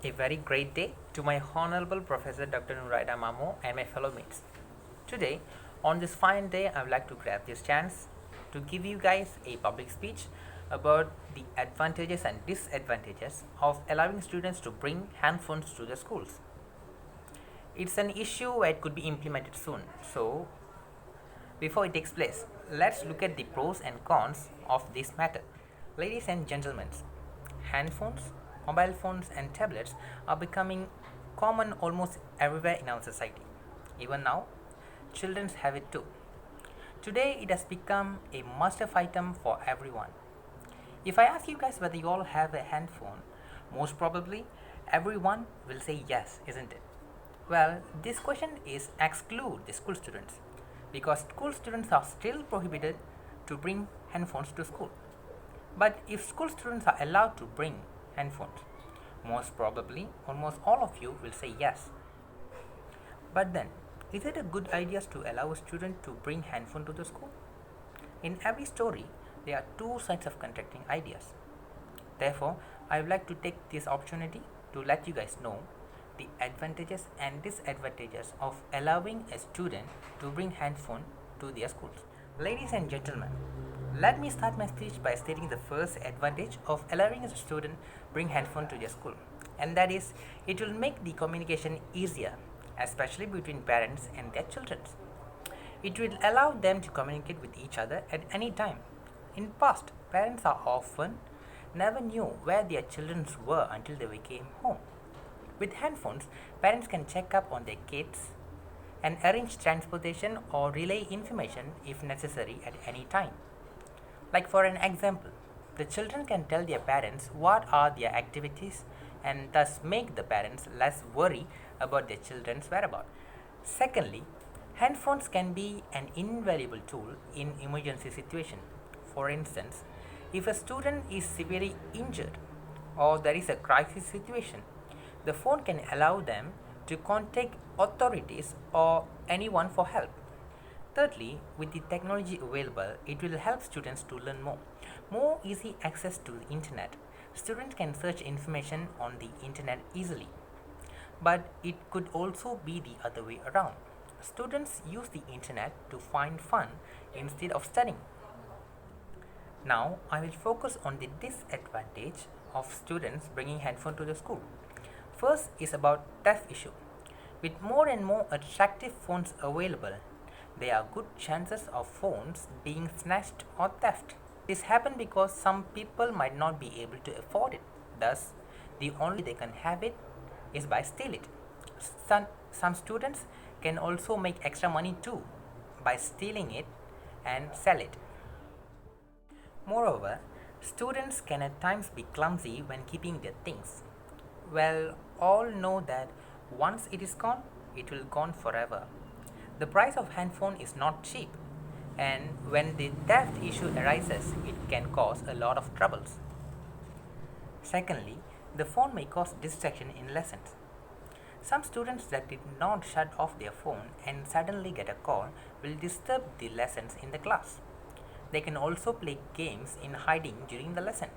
A very great day to my Honorable Professor Dr. Nuraida Mamo and my fellow mates. Today, on this fine day, I would like to grab this chance to give you guys a public speech about the advantages and disadvantages of allowing students to bring handphones to the schools. It's an issue that could be implemented soon, so before it takes place, let's look at the pros and cons of this matter. Ladies and gentlemen, handphones, mobile phones, and tablets are becoming common almost everywhere in our society. Even now, children have it too. Today, it has become a must-have item for everyone. If I ask you guys whether you all have a handphone, most probably everyone will say yes, isn't it? Well, this question is exclude the school students because school students are still prohibited to bring handphones to school. But if school students are allowed to bring handphones, most probably almost all of you will say yes. But then, is it a good idea to allow a student to bring handphone to the school? In every story, there are two sides of contradicting ideas. Therefore, I would like to take this opportunity to let you guys know the advantages and disadvantages of allowing a student to bring handphone to their schools. Ladies and gentlemen, let me start my speech by stating the first advantage of allowing a student bring handphone to their school, and that is it will make the communication easier, especially between parents and their children. It will allow them to communicate with each other at any time. In past, parents are often never knew where their children were until they came home. With handphones, parents can check up on their kids and arrange transportation or relay information if necessary at any time. Like for an example, the children can tell their parents what are their activities and thus make the parents less worry about their children's whereabouts. Secondly, handphones can be an invaluable tool in emergency situation. For instance, if a student is severely injured or there is a crisis situation, the phone can allow them to contact authorities or anyone for help. Thirdly, with the technology available, it will help students to learn more. More easy access to the internet. Students can search information on the internet easily. But it could also be the other way around. Students use the internet to find fun instead of studying. Now, I will focus on the disadvantage of students bringing handphone to the school. First is about theft issue. With more and more attractive phones available, there are good chances of phones being snatched or theft. This happens because some people might not be able to afford it. Thus, the only way they can have it is by steal it. Some students can also make extra money too by stealing it and sell it. Moreover, students can at times be clumsy when keeping their things. Well, all know that once it is gone, it will gone forever. The price of handphone is not cheap, and when the theft issue arises, it can cause a lot of troubles. Secondly, the phone may cause distraction in lessons. Some students that did not shut off their phone and suddenly get a call will disturb the lessons in the class. They can also play games in hiding during the lesson.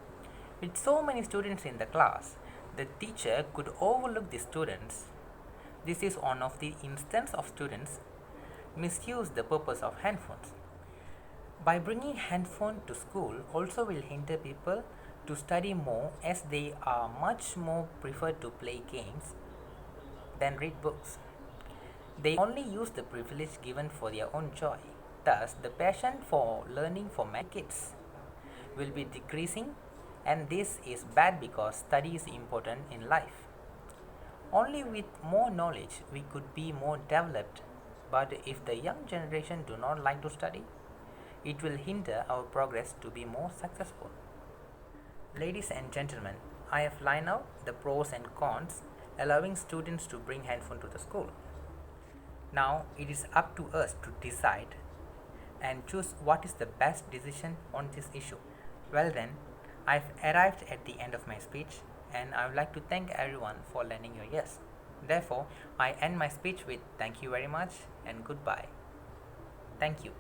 With so many students in the class, the teacher could overlook the students. This is one of the instances of students misuse the purpose of handphones. By bringing handphone to school also will hinder people to study more as they are much more prefer to play games than read books. They only use the privilege given for their own joy. Thus, the passion for learning for many kids will be decreasing, and this is bad because study is important in life. Only with more knowledge we could be more developed, but if the young generation do not like to study, it will hinder our progress to be more successful. Ladies and gentlemen, I have lined out the pros and cons allowing students to bring handphone to the school. Now it is up to us to decide and choose what is the best decision on this issue. Well then, I've arrived at the end of my speech and I would like to thank everyone for lending your ears. Therefore, I end my speech with thank you very much and goodbye. Thank you.